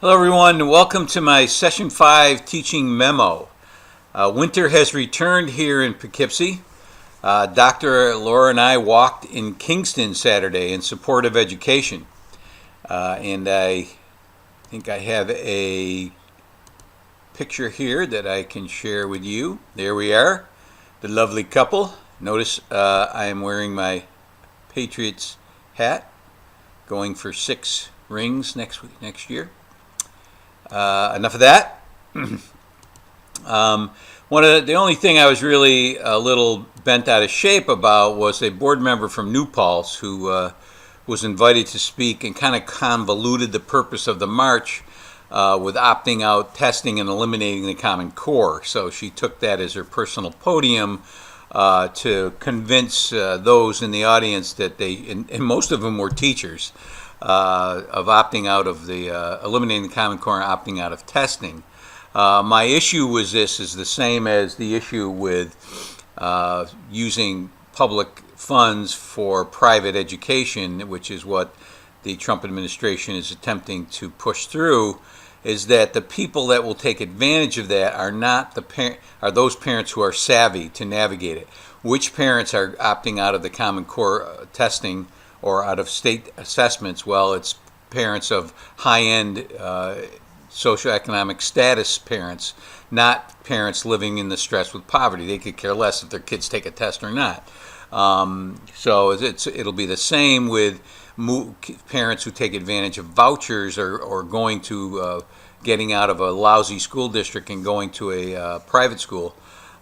Hello everyone, and welcome to my Session 5 teaching memo. Winter has returned here in Poughkeepsie. Dr. Laura and I walked in Kingston Saturday in support of education. And I think I have a picture here that I can share with you. There we are, the lovely couple. Notice I am wearing my Patriots hat, going for 6 rings next year. Enough of that. The only thing I was really a little bent out of shape about was a board member from New Paltz who was invited to speak and kind of convoluted the purpose of the march with opting out testing and eliminating the Common Core. So she took that as her personal podium to convince those in the audience that and most of them were teachers, of opting out of the eliminating the Common Core and opting out of testing. My issue with this is the same as the issue with using public funds for private education, which is what the Trump administration is attempting to push through, is that the people that will take advantage of that are those parents who are savvy to navigate it. Which parents are opting out of the Common Core testing or out of state assessments? Well, it's parents of high-end socioeconomic status parents, not parents living in the stress with poverty. They could care less if their kids take a test or not. So it'll be the same with parents who take advantage of vouchers or going to getting out of a lousy school district and going to a private school.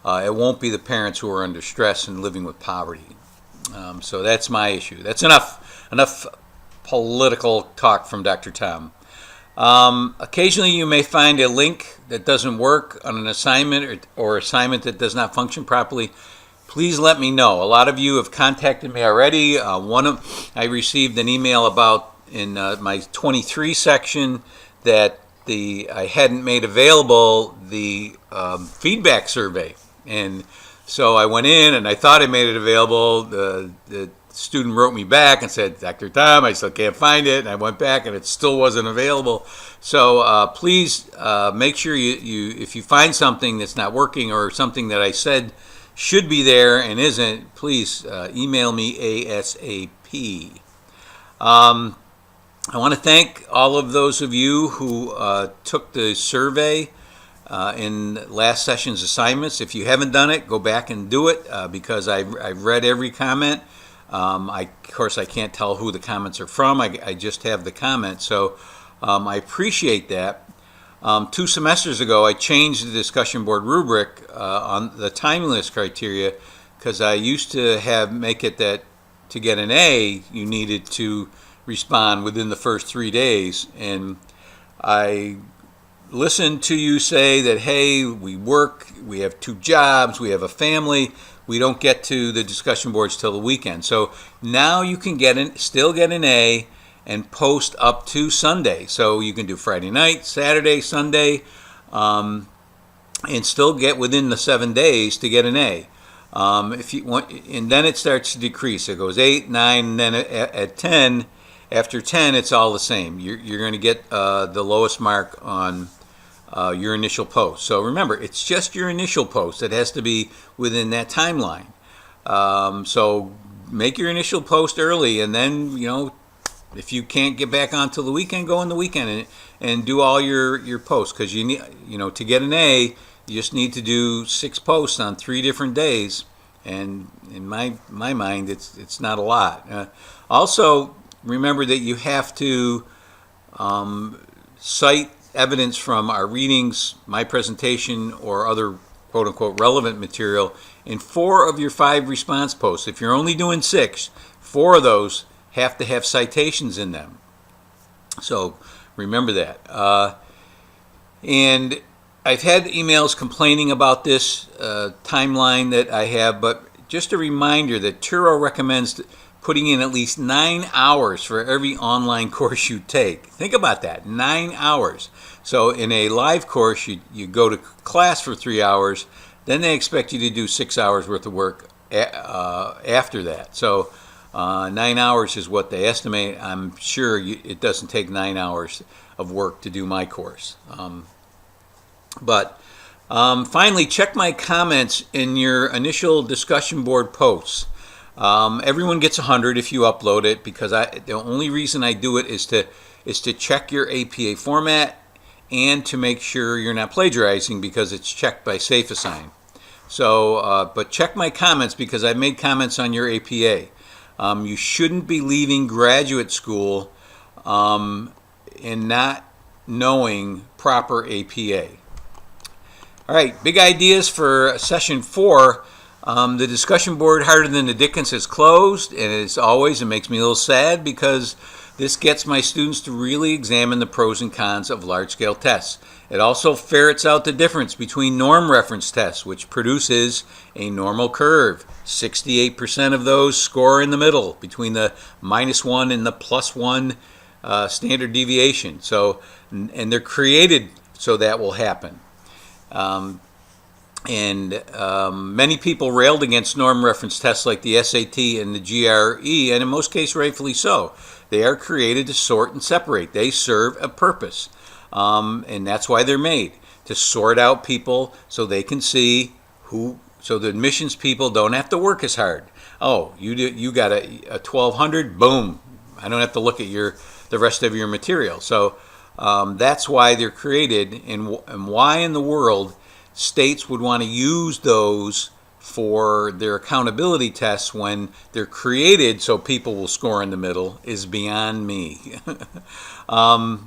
It won't be the parents who are under stress and living with poverty. So that's my issue. That's enough political talk from Dr. Tom. Occasionally you may find a link that doesn't work on an assignment or assignment that does not function properly. Please let me know. A lot of you have contacted me already. I received an email about in my 23 section that I hadn't made available the feedback survey. And so I went in and I thought I made it available. The student wrote me back and said, Dr. Tom, I still can't find it. And I went back and it still wasn't available. So please make sure if you find something that's not working or something that I said should be there and isn't, please email me ASAP. I want to thank all of those of you who took the survey in last session's assignments. If you haven't done it, go back and do it because I've read every comment. Of course, I can't tell who the comments are from. I just have the comments. So I appreciate that. 2 semesters ago, I changed the discussion board rubric on the timeliness criteria because I used to make it that to get an A, you needed to respond within the first 3 days. And I listened to you say that, hey, we work, we have 2 jobs, we have a family, we don't get to the discussion boards till the weekend. So now you can still get an A and post up to Sunday. So you can do Friday night, Saturday, Sunday, and still get within the 7 days to get an A. If you want, and then it starts to decrease. It goes 8, 9, and then at 10, after 10, it's all the same. You're going to get the lowest mark on your initial post. So remember, it's just your initial post that has to be within that timeline. So make your initial post early, and then, if you can't get back on till the weekend, go on the weekend and do all your posts, because you need, to get an A, you just need to do 6 posts on 3 different days, and in my mind, it's not a lot. Also, remember that you have to cite evidence from our readings, my presentation, or other quote-unquote relevant material in 4 of your 5 response posts. If you're only doing 6, 4 of those have to have citations in them. So remember that. And I've had emails complaining about this timeline that I have, but just a reminder that Turo recommends putting in at least 9 hours for every online course you take. Think about that, 9 hours. So in a live course, you go to class for 3 hours, then they expect you to do 6 hours worth of work after that. So 9 hours is what they estimate. I'm sure it doesn't take 9 hours of work to do my course. But finally, check my comments in your initial discussion board posts. Everyone gets 100 if you upload it, because the only reason I do it is to check your APA format and to make sure you're not plagiarizing, because it's checked by SafeAssign. So, but check my comments, because I made comments on your APA. You shouldn't be leaving graduate school and not knowing proper APA. All right, big ideas for session 4. The discussion board Harder Than the Dickens is closed, and as always, it makes me a little sad, because this gets my students to really examine the pros and cons of large-scale tests. It also ferrets out the difference between norm reference tests, which produces a normal curve. 68% of those score in the middle, between the -1 and the +1 standard deviation. So, and they're created so that will happen. Many people railed against norm reference tests like the SAT and the GRE, and in most cases rightfully so. They are created to sort and separate. They serve a purpose, and that's why they're made, to sort out people so they can see so the admissions people don't have to work as hard. Oh, you got a 1200, boom, I don't have to look at the rest of your material. So that's why they're created, and why in the world states would want to use those for their accountability tests when they're created so people will score in the middle is beyond me. The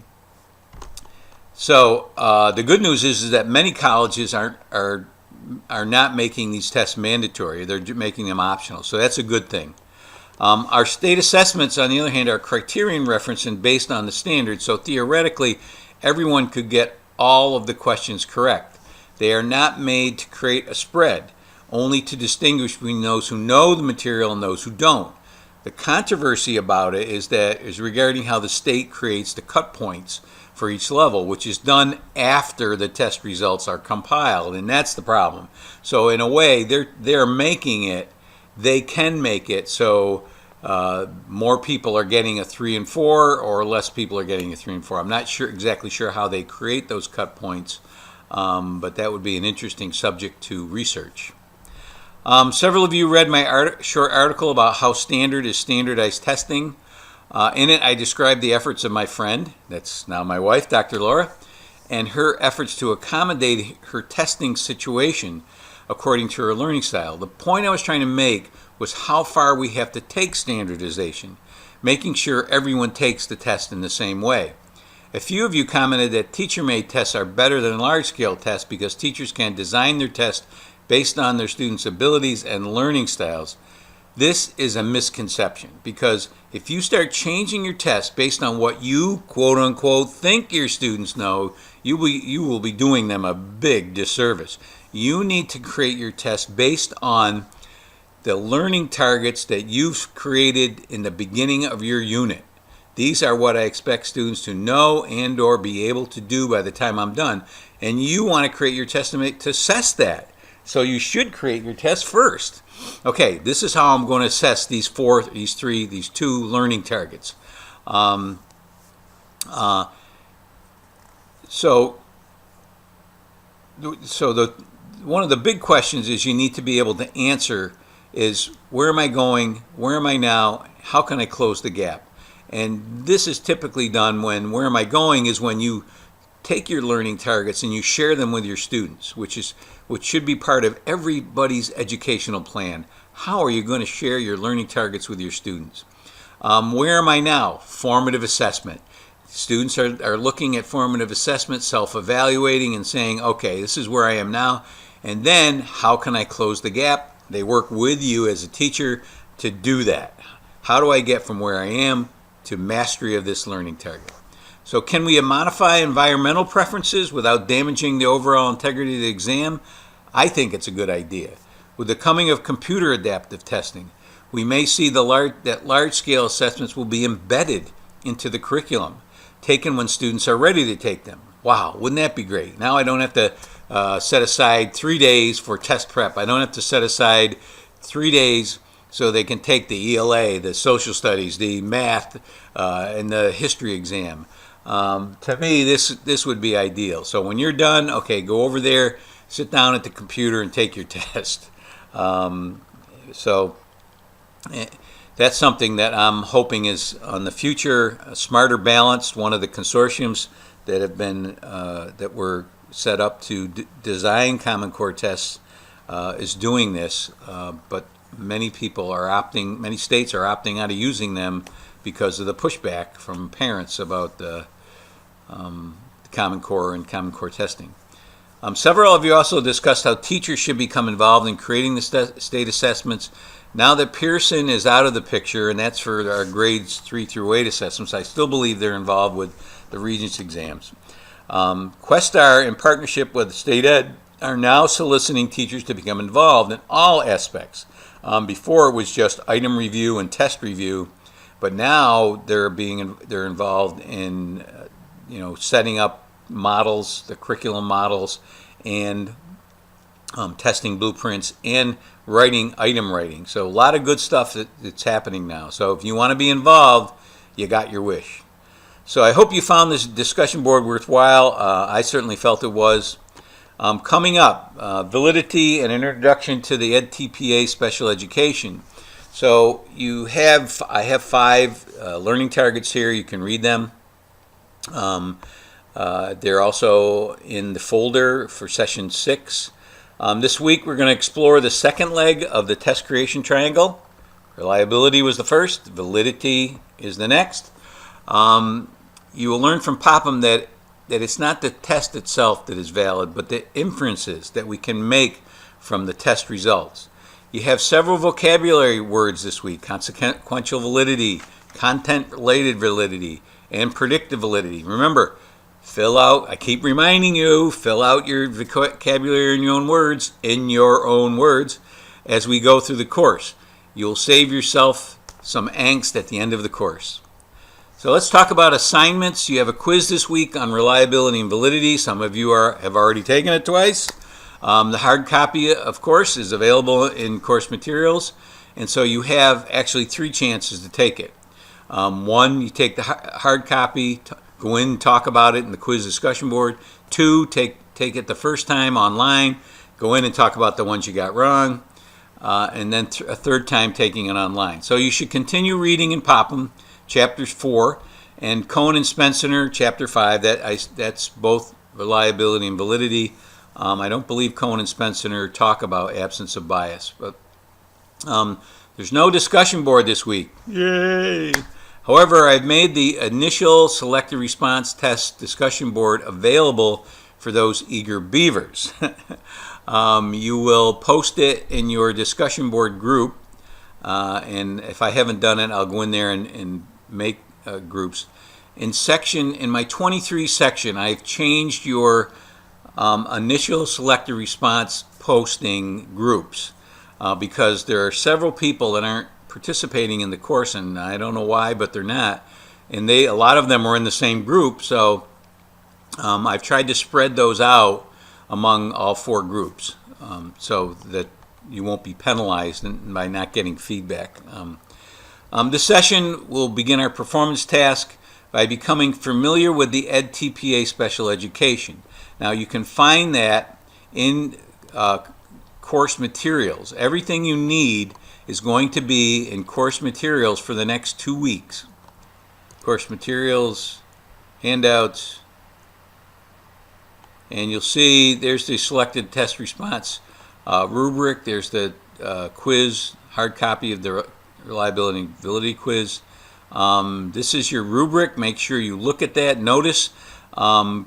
good news is that many colleges are not making these tests mandatory. They're making them optional, so that's a good thing. Our state assessments, on the other hand, are criterion referenced and based on the standards, so theoretically everyone could get all of the questions correct. They are not made to create a spread, only to distinguish between those who know the material and those who don't. The controversy about it is regarding how the state creates the cut points for each level, which is done after the test results are compiled, and that's the problem. So in a way, they're making it, they can make it so more people are getting a 3 and 4, or less people are getting a 3 and 4. I'm not exactly sure how they create those cut points, but that would be an interesting subject to research. Several of you read my short article about how standard is standardized testing. In it, I described the efforts of my friend, that's now my wife, Dr. Laura, and her efforts to accommodate her testing situation according to her learning style. The point I was trying to make was how far we have to take standardization, making sure everyone takes the test in the same way. A few of you commented that teacher-made tests are better than large-scale tests because teachers can design their test based on their students' abilities and learning styles. This is a misconception, because if you start changing your test based on what you, quote-unquote, think your students know, you will be doing them a big disservice. You need to create your test based on the learning targets that you've created in the beginning of your unit. These are what I expect students to know and or be able to do by the time I'm done. And you want to create your test to assess that. So you should create your test first. Okay, this is how I'm going to assess these two learning targets. One of the big questions is you need to be able to answer is, where am I going? Where am I now? How can I close the gap? And this is typically done when where am I going is when you take your learning targets and you share them with your students, which should be part of everybody's educational plan. How are you going to share your learning targets with your students? Where am I now? Formative assessment. Students are looking at formative assessment, self-evaluating and saying, okay, this is where I am now. And then how can I close the gap? They work with you as a teacher to do that. How do I get from where I am to mastery of this learning target? So can we modify environmental preferences without damaging the overall integrity of the exam? I think it's a good idea. With the coming of computer adaptive testing, we may see that large-scale assessments will be embedded into the curriculum, taken when students are ready to take them. Wow, wouldn't that be great? Now I don't have to set aside 3 days for test prep. I don't have to set aside 3 days so they can take the ELA, the social studies, the math, and the history exam. To me, this would be ideal. So when you're done, okay, go over there, sit down at the computer, and take your test. So that's something that I'm hoping is on the future. Smarter Balanced, one of the consortiums that have been that were set up to design Common Core tests, is doing this, but many states are opting out of using them because of the pushback from parents about the Common Core and Common Core testing. Several of you also discussed how teachers should become involved in creating the state assessments. Now that Pearson is out of the picture, and that's for our grades 3 through 8 assessments, I still believe they're involved with the Regents exams. Questar, in partnership with State Ed, are now soliciting teachers to become involved in all aspects. Before it was just item review and test review, but now they're involved in setting up models, the curriculum models, and testing blueprints and item writing. So a lot of good stuff that's happening now. So if you want to be involved, you got your wish. So I hope you found this discussion board worthwhile. I certainly felt it was. Coming up, validity and introduction to the EdTPA special education. So I have 5 learning targets here. You can read them. They're also in the folder for session 6. This week we're going to explore the second leg of the test creation triangle. Reliability was the first, validity is the next. You will learn from Popham that it's not the test itself that is valid, but the inferences that we can make from the test results. You have several vocabulary words this week: consequential validity, content-related validity, and predictive validity. Remember, I keep reminding you, fill out your vocabulary in your own words as we go through the course. You'll save yourself some angst at the end of the course. So let's talk about assignments. You have a quiz this week on reliability and validity. Some of you have already taken it twice. The hard copy, of course, is available in course materials. And so you have actually 3 chances to take it. 1, you take the hard copy, go in and talk about it in the quiz discussion board. 2, take it the first time online, go in and talk about the ones you got wrong. And then a third time taking it online. So you should continue reading in Popham, Chapter 4, and Cohen and Spencer, Chapter 5. That's both reliability and validity. I don't believe Cohen and Spencer talk about absence of bias, but there's no discussion board this week. Yay! However, I've made the initial selected response test discussion board available for those eager beavers. You will post it in your discussion board group, and if I haven't done it, I'll go in there and make groups. In my 23 section, I've changed your initial selected response posting groups because there are several people that aren't participating in the course, and I don't know why, but they're not. And a lot of them were in the same group, so I've tried to spread those out among all 4 groups so that you won't be penalized by not getting feedback. This session will begin our performance task by becoming familiar with the EdTPA special education. Now you can find that in course materials. Everything you need is going to be in course materials for the next 2 weeks. Course materials, handouts, and you'll see there's the selected test response rubric. There's the quiz, hard copy of the reliability and validity quiz. This is your rubric. Make sure you look at that. Notice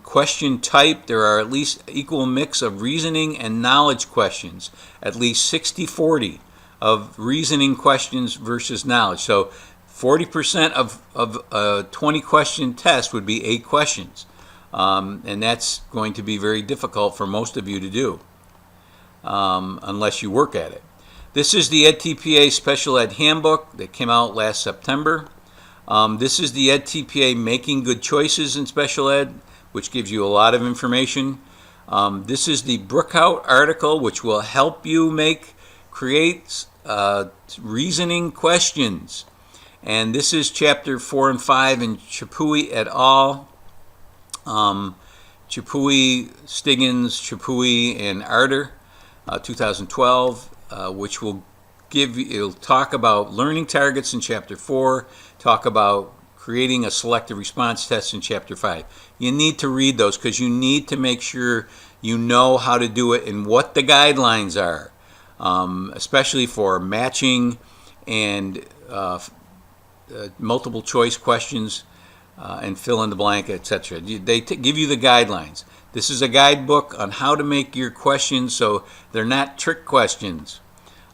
question type. There are at least equal mix of reasoning and knowledge questions. At least 60-40 of reasoning questions versus knowledge. So 40% of a 20 question test would be 8 questions. And that's going to be very difficult for most of you to do unless you work at it. This is the EdTPA Special Ed Handbook that came out last September. This is the EdTPA Making Good Choices in Special Ed, which gives you a lot of information. This is the Brookhout article, which will help you create reasoning questions. And this is chapter 4 and 5 in Chapuis et al. Chapuis, Stiggins, Chapuis, and Arter, 2012, which will it'll talk about learning targets in chapter 4, talk about creating a selective response test in chapter 5. You need to read those because you need to make sure you know how to do it and what the guidelines are, especially for matching and multiple choice questions and fill in the blank, etc. They give you the guidelines. This is a guidebook on how to make your questions so they're not trick questions.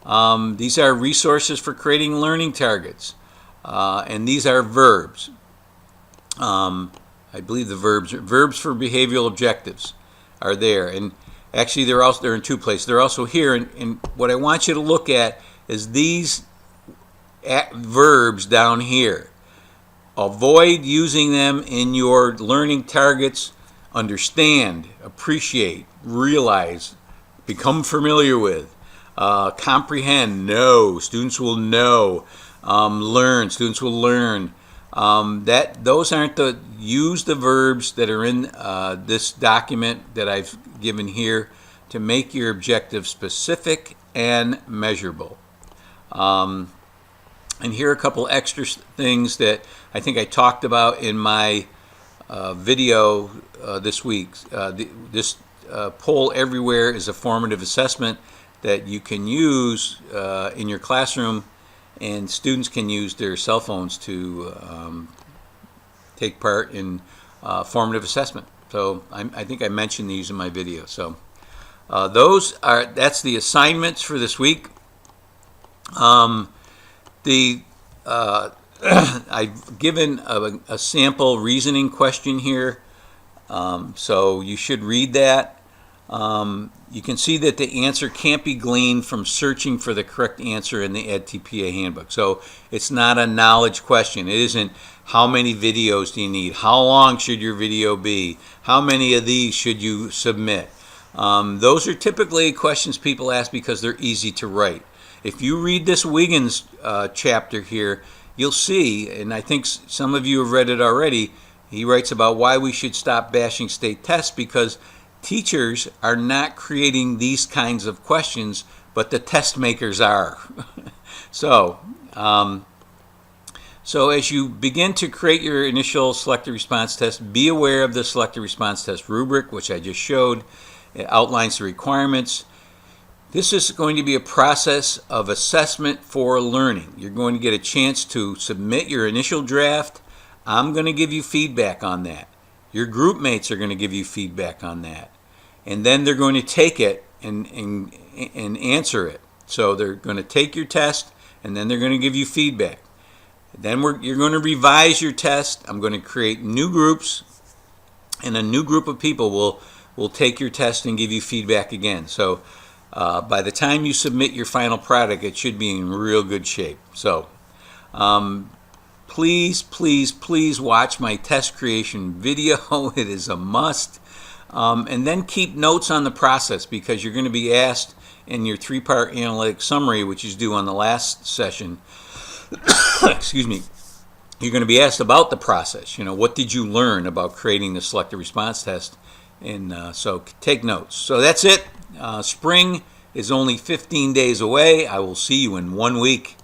These are resources for creating learning targets, and these are verbs. I believe the verbs for behavioral objectives are there, and actually they're in two places. They're also here, and what I want you to look at is these verbs down here. Avoid using them in your learning targets. Understand, appreciate, realize, become familiar with, comprehend, know, students will know, learn, students will learn. Those aren't use the verbs that are in this document that I've given here to make your objective specific and measurable. And here are a couple extra things that I think I talked about in my video this week. This Poll Everywhere is a formative assessment that you can use in your classroom, and students can use their cell phones to take part in formative assessment. So I think I mentioned these in my video. So that's the assignments for this week. I've given a sample reasoning question here, so you should read that. You can see that the answer can't be gleaned from searching for the correct answer in the EdTPA handbook. So it's not a knowledge question. It isn't how many videos do you need, how long should your video be, how many of these should you submit. Those are typically questions people ask because they're easy to write. If you read this Wiggins chapter here, you'll see, and I think some of you have read it already, he writes about why we should stop bashing state tests because teachers are not creating these kinds of questions, but the test makers are. So as you begin to create your initial selective response test, be aware of the selective response test rubric, which I just showed. It outlines the requirements. This is going to be a process of assessment for learning. You're going to get a chance to submit your initial draft. I'm going to give you feedback on that. Your group mates are going to give you feedback on that. And then they're going to take it and answer it. So they're going to take your test, and then they're going to give you feedback. Then you're going to revise your test. I'm going to create new groups, and a new group of people will take your test and give you feedback again. So by the time you submit your final product, it should be in real good shape. So please, please, please watch my test creation video. It is a must. And then keep notes on the process because you're going to be asked in your 3-part analytic summary, which is due on the last session. Excuse me. You're going to be asked about the process. What did you learn about creating the selective response test? And so take notes. So that's it. Spring is only 15 days away. I will see you in 1 week.